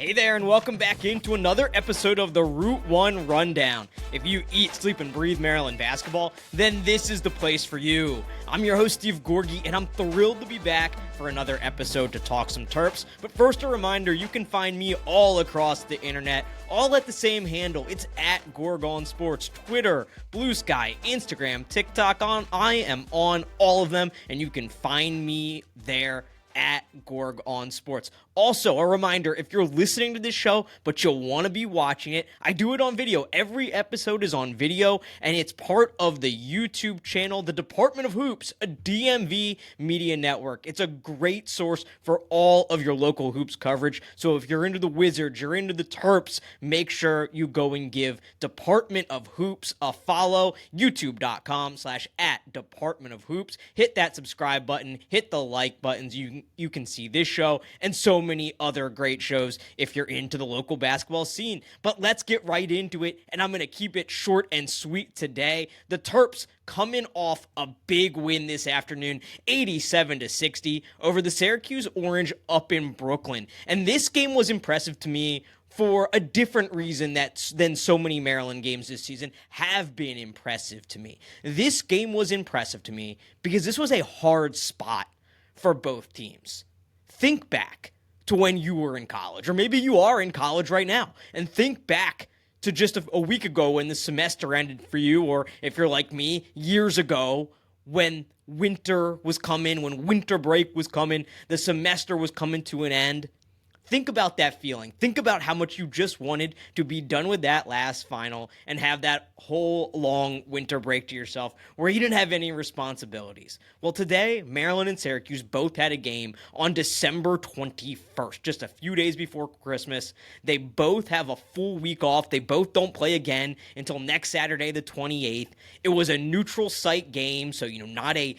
Hey there, and welcome back into another episode of the Route 1 Rundown. If you eat, sleep, and breathe Maryland basketball, then this is the place for you. I'm your host, Steve Gorgie, and I'm thrilled to be back for another episode to talk some Terps. But first, a reminder, you can find me all across the internet, all at the same handle. It's at Gorgon Sports, Twitter, Blue Sky, Instagram, TikTok. I am on all of them, and you can find me there at Gorg on Sports. Also, a reminder, if you're listening to this show, but you'll want to be watching it, I do it on video. Every episode is on video, and it's part of the YouTube channel, the Department of Hoops, a DMV media network. It's a great source for all of your local hoops coverage. So if you're into the Wizards, you're into the Terps, make sure you go and give Department of Hoops a follow, youtube.com/at Department of Hoops. Hit that subscribe button, hit the like buttons. You can see this show and so many other great shows if you're into the local basketball scene. But let's get right into it, and I'm going to keep it short and sweet today. The Terps coming off a big win this afternoon, 87-60 over the Syracuse Orange up in Brooklyn. And this game was impressive to me for a different reason than so many Maryland games this season have been impressive to me. This game was impressive to me because this was a hard spot for both teams. Think back to when you were in college, or maybe you are in college right now, and think back to just a week ago when the semester ended for you, or if you're like me, years ago when winter was coming, when winter break was coming, the semester was coming to an end. Think about that feeling. Think about how much you just wanted to be done with that last final and have that whole long winter break to yourself where you didn't have any responsibilities. Well, today, Maryland and Syracuse both had a game on December 21st, just a few days before Christmas. They both have a full week off. They both don't play again until next Saturday, the 28th. It was a neutral site game, so, not a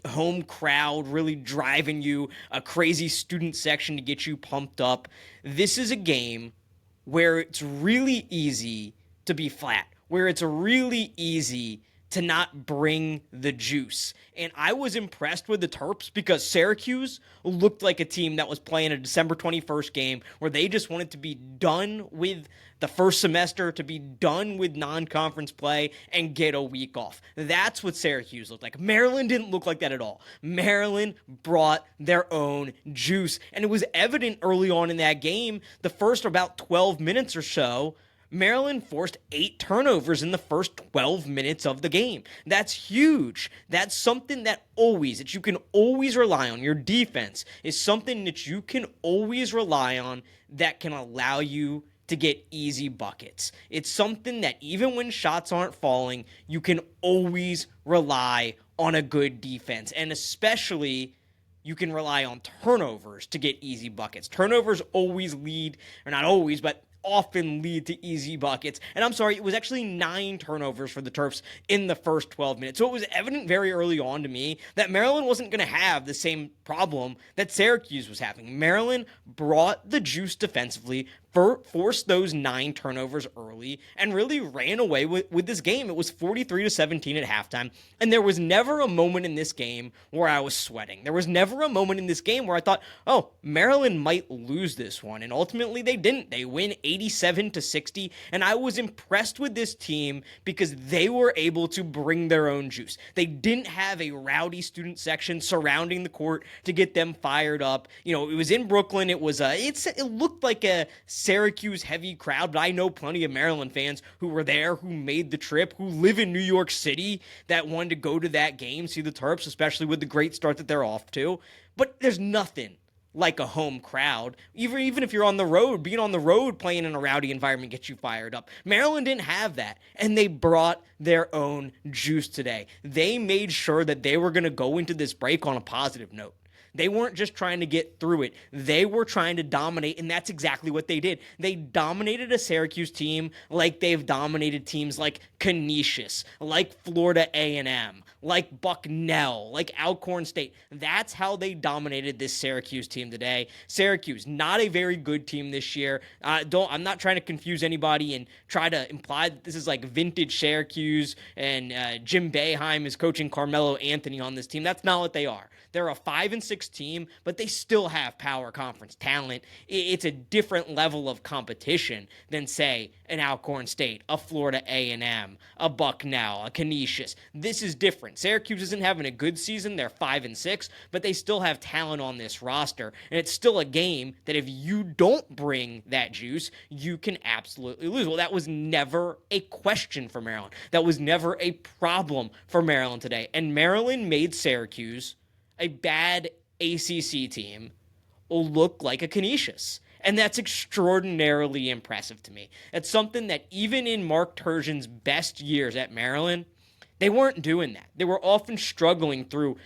home crowd really driving you, a crazy student section to get you pumped up. This is a game where it's really easy to be flat, where it's really easy to not bring the juice. And I was impressed with the Terps because Syracuse looked like a team that was playing a December 21st game where they just wanted to be done with the first semester, to be done with non-conference play and get a week off. That's what Syracuse looked like. Maryland didn't look like that at all. Maryland brought their own juice. And it was evident early on in that game, the first about 12 minutes or so, Maryland forced 8 turnovers in the first 12 minutes of the game. That's huge. That's something that you can always rely on. Your defense is something that you can always rely on that can allow you to get easy buckets. It's something that even when shots aren't falling, you can always rely on a good defense. And especially, you can rely on turnovers to get easy buckets. Turnovers always lead, or not always, but often lead to easy buckets. And I'm sorry, it was actually 9 turnovers for the Terps in the first 12 minutes. So it was evident very early on to me that Maryland wasn't going to have the same problem that Syracuse was having. Maryland brought the juice defensively, forced those 9 turnovers early, and really ran away with this game. It was 43-17 at halftime, and there was never a moment in this game where I was sweating. There was never a moment in this game where I thought, oh, Maryland might lose this one, and ultimately they didn't. They win 87-60, and I was impressed with this team because they were able to bring their own juice. They didn't have a rowdy student section surrounding the court to get them fired up. It was in Brooklyn. It looked like a Syracuse heavy crowd, but I know plenty of Maryland fans who were there, who made the trip, who live in New York City, that wanted to go to that game, see the Terps, especially with the great start that they're off to. But there's nothing like a home crowd. Even if you're on the road, being on the road playing in a rowdy environment gets you fired up. Maryland didn't have that, and they brought their own juice today. They made sure that they were going to go into this break on a positive note. They weren't just trying to get through it. They were trying to dominate, and that's exactly what they did. They dominated a Syracuse team like they've dominated teams like Canisius, like Florida A&M, like Bucknell, like Alcorn State. That's how they dominated this Syracuse team today. Syracuse, not a very good team this year. I'm not trying to confuse anybody and try to imply that this is like vintage Syracuse and Jim Boeheim is coaching Carmelo Anthony on this team. That's not what they are. They're a 5-6 Six team, but they still have power conference talent. It's a different level of competition than, say, an Alcorn State, a Florida A&M, a Bucknell, a Canisius. This is different. Syracuse isn't having a good season. They're 5-6, but they still have talent on this roster, and it's still a game that if you don't bring that juice, you can absolutely lose. Well, that was never a question for Maryland. That was never a problem for Maryland today, and Maryland made Syracuse, a bad ACC team, look like a Canisius. And that's extraordinarily impressive to me. That's something that even in Mark Turgeon's best years at Maryland, they weren't doing that. They were often struggling through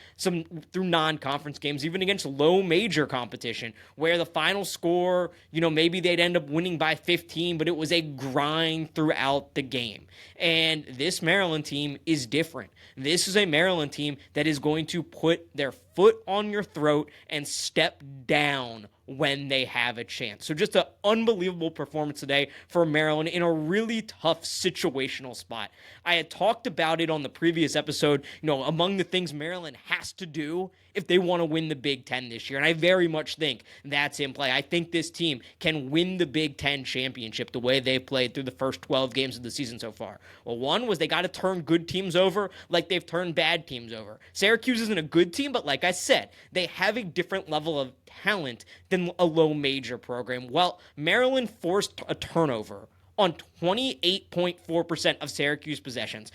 non-conference games, even against low major competition, where the final score, maybe they'd end up winning by 15, but it was a grind throughout the game. And this Maryland team is different. This is a Maryland team that is going to put their foot on your throat and step down when they have a chance. So just an unbelievable performance today for Maryland in a really tough situational spot. I had talked about it on the previous episode, among the things Maryland has to do if they want to win the Big Ten this year. And I very much think that's in play. I think this team can win the Big Ten championship the way they've played through the first 12 games of the season so far. Well, one was they got to turn good teams over like they've turned bad teams over. Syracuse isn't a good team, but like I said, they have a different level of talent than a low major program. Well, Maryland forced a turnover on 28.4% of Syracuse possessions.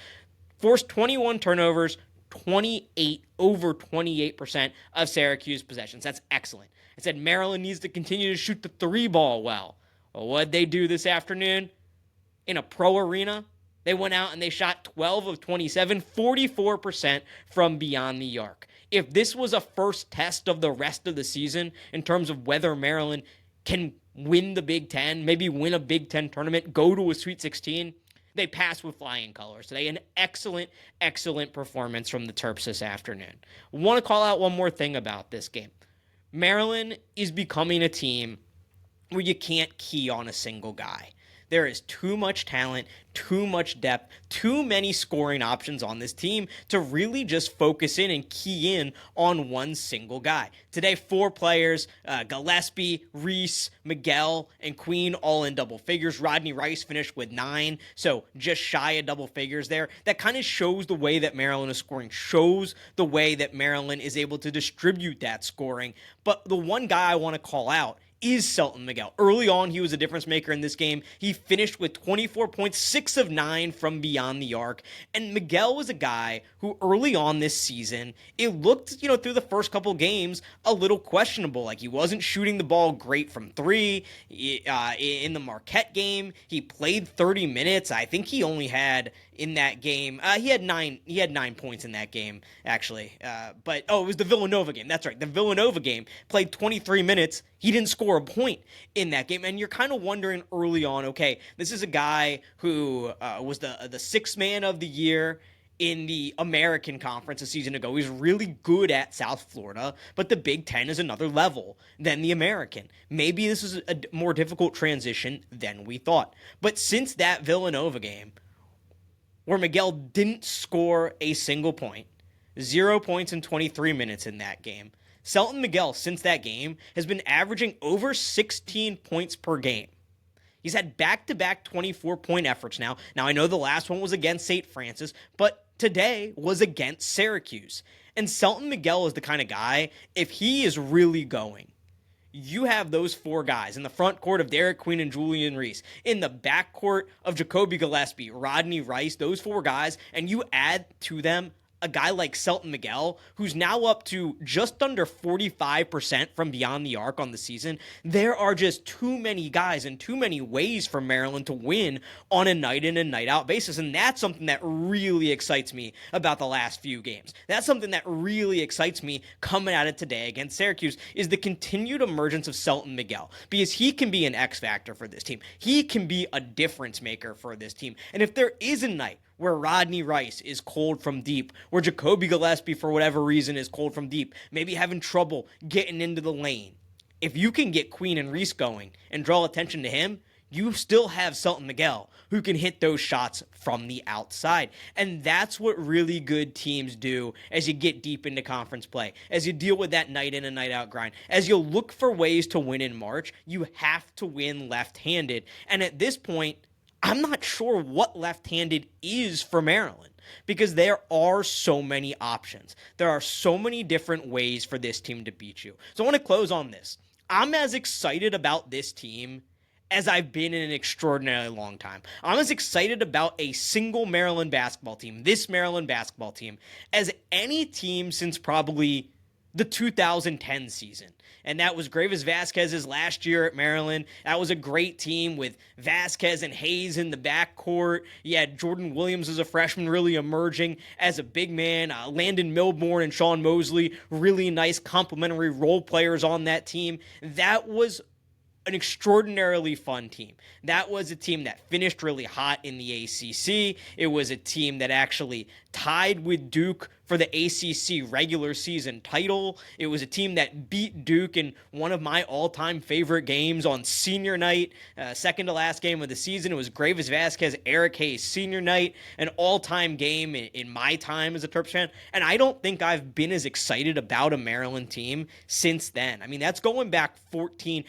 Forced 21 turnovers, 28 over 28% of Syracuse possessions. That's excellent. I said Maryland needs to continue to shoot the three ball well. Well, what'd they do this afternoon? In a pro arena, they went out and they shot 12 of 27, 44% from beyond the arc. If this was a first test of the rest of the season in terms of whether Maryland can win the Big Ten, maybe win a Big Ten tournament, go to a Sweet 16, they passed with flying colors today. An excellent, excellent performance from the Terps this afternoon. I want to call out one more thing about this game. Maryland is becoming a team where you can't key on a single guy. There is too much talent, too much depth, too many scoring options on this team to really just focus in and key in on one single guy. Today, 4 players, Gillespie, Reese, Miguel, and Queen all in double figures. Rodney Rice finished with 9, so just shy of double figures there. That kind of shows the way that Maryland is scoring, shows the way that Maryland is able to distribute that scoring. But the one guy I want to call out is Selton Miguel. Early on, he was a difference maker in this game. He finished with 24 points, 6 of 9 from beyond the arc. And Miguel was a guy who early on this season, it looked, through the first couple games, a little questionable. Like he wasn't shooting the ball great from 3. In the Marquette game, he played 30 minutes. I think he only had in that game, he had 9 points in that game, actually. It was the Villanova game. That's right. The Villanova game, played 23 minutes. He didn't score a point in that game. And you're kind of wondering early on, okay, this is a guy who was the sixth man of the year in the American Conference a season ago. He's really good at South Florida, but the Big Ten is another level than the American. Maybe this is a more difficult transition than we thought. But since that Villanova game, where Miguel didn't score a single point, 0 points in 23 minutes in that game, Selton Miguel, since that game, has been averaging over 16 points per game. He's had back-to-back 24-point efforts now. Now, I know the last one was against St. Francis, but today was against Syracuse. And Selton Miguel is the kind of guy, if he is really going, you have those 4 guys in the front court of Derek Queen and Julian Reese, in the back court of Jacoby Gillespie, Rodney Rice, those 4 guys, and you add to them a guy like Selton Miguel, who's now up to just under 45% from beyond the arc on the season. There are just too many guys and too many ways for Maryland to win on a night in and night out basis. And that's something that really excites me about the last few games. That's something that really excites me coming at it today against Syracuse, is the continued emergence of Selton Miguel, because he can be an X factor for this team. He can be a difference maker for this team. And if there is a night where Rodney Rice is cold from deep, where Jacoby Gillespie, for whatever reason, is cold from deep, maybe having trouble getting into the lane, if you can get Queen and Reese going and draw attention to him, you still have Selton Miguel who can hit those shots from the outside. And that's what really good teams do as you get deep into conference play, as you deal with that night in and night out grind, as you look for ways to win in March. You have to win left-handed. And at this point, I'm not sure what left-handed is for Maryland, because there are so many options. There are so many different ways for this team to beat you. So I want to close on this. I'm as excited about this team as I've been in an extraordinarily long time. I'm as excited about a single Maryland basketball team, this Maryland basketball team, as any team since probably the 2010 season. And that was Gravis Vasquez's last year at Maryland. That was a great team with Vasquez and Hayes in the backcourt. You had Jordan Williams as a freshman really emerging as a big man. Landon Milborn and Sean Mosley, really nice complementary role players on that team. That was an extraordinarily fun team. That was a team that finished really hot in the ACC. It was a team that actually tied with Duke for the ACC regular season title. It was a team that beat Duke in one of my all-time favorite games on senior night, second to last game of the season. It was Gravis Vasquez, Eric Hayes senior night, an all-time game in my time as a Terps fan. And I don't think I've been as excited about a Maryland team since then. I mean, that's going back 15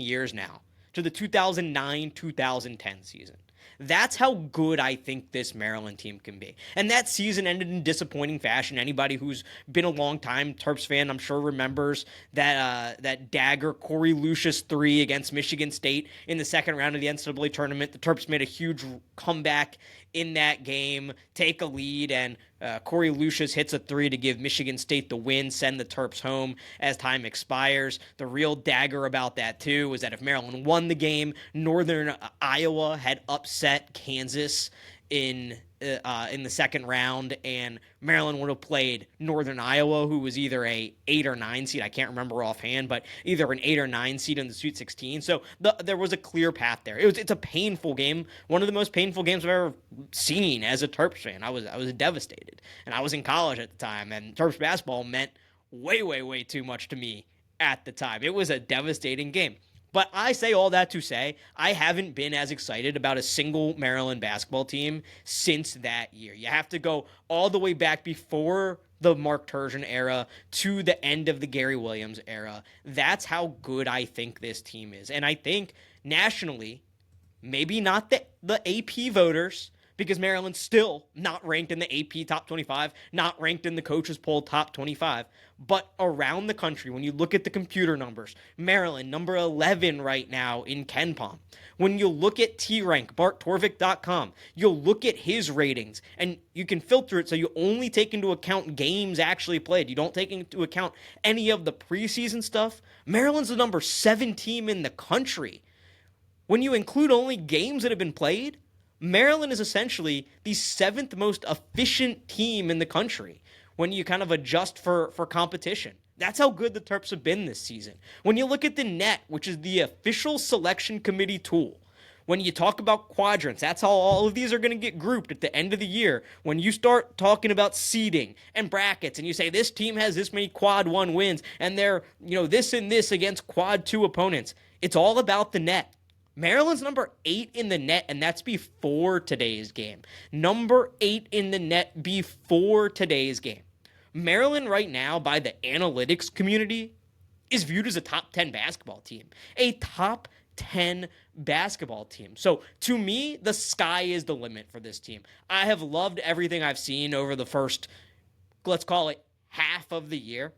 years now to the 2009-2010 season. That's how good I think this Maryland team can be. And that season ended in disappointing fashion. Anybody who's been a long-time Terps fan, I'm sure, remembers that dagger Corey Lucius 3 against Michigan State in the second round of the NCAA tournament. The Terps made a huge comeback in that game, take a lead, and Corey Lucius hits a 3 to give Michigan State the win, send the Terps home as time expires. The real dagger about that, too, was that if Maryland won the game, Northern Iowa had upset Kansas in the second round, and Maryland would have played Northern Iowa, who was either a 8 or 9 seed. I can't remember offhand, but either an 8 or 9 seed in the Sweet 16. So there was a clear path there. It's a painful game, one of the most painful games I've ever seen as a Terps fan. I was devastated, and I was in college at the time, and Terps basketball meant way, way, way too much to me at the time. It was a devastating game. But I say all that to say, I haven't been as excited about a single Maryland basketball team since that year. You have to go all the way back before the Mark Turgeon era to the end of the Gary Williams era. That's how good I think this team is. And I think nationally, maybe not the AP voters, because Maryland's still not ranked in the AP top 25, not ranked in the coaches poll top 25. But around the country, when you look at the computer numbers, Maryland, number 11 right now in KenPom. When you look at T-Rank, BartTorvik.com, you'll look at his ratings, and you can filter it so you only take into account games actually played. You don't take into account any of the preseason stuff. Maryland's the number 7 team in the country. When you include only games that have been played, Maryland is essentially the 7th most efficient team in the country when you kind of adjust for competition. That's how good the Terps have been this season. When you look at the net, which is the official selection committee tool, when you talk about quadrants, that's how all of these are going to get grouped at the end of the year. When you start talking about seeding and brackets, and you say this team has this many quad 1 wins, and they're, this and this against quad 2 opponents, it's all about the net. Maryland's number 8 in the net, and that's before today's game. Number 8 in the net before today's game. Maryland right now, by the analytics community, is viewed as a top 10 basketball team. A top 10 basketball team. So to me, the sky is the limit for this team. I have loved everything I've seen over the first, let's call it, half of the year.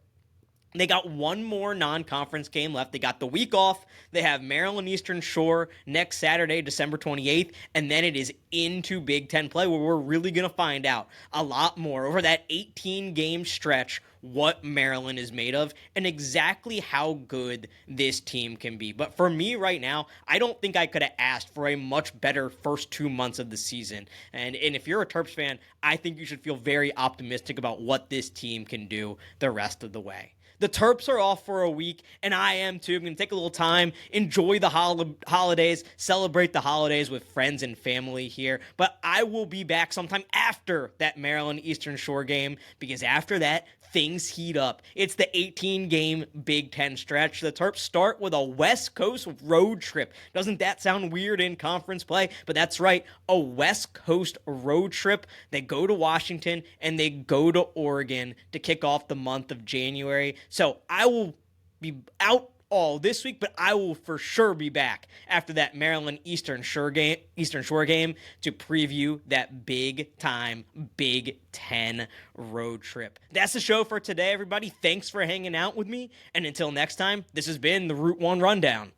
They got one more non-conference game left. They got the week off. They have Maryland Eastern Shore next Saturday, December 28th, and then it is into Big Ten play where we're really going to find out a lot more over that 18-game stretch what Maryland is made of and exactly how good this team can be. But for me right now, I don't think I could have asked for a much better first 2 months of the season. And if you're a Terps fan, I think you should feel very optimistic about what this team can do the rest of the way. The Terps are off for a week, and I am too. I'm going to take a little time, enjoy the holidays, celebrate the holidays with friends and family here. But I will be back sometime after that Maryland Eastern Shore game, because after that, things heat up. It's the 18-game Big Ten stretch. The Terps start with a West Coast road trip. Doesn't that sound weird in conference play? But that's right, a West Coast road trip. They go to Washington and they go to Oregon to kick off the month of January. So I will be out all this week, but I will for sure be back after that Maryland Eastern Shore game to preview that big time Big Ten road trip. That's the show for today, everybody. Thanks for hanging out with me, and until next time, this has been the Route 1 Rundown.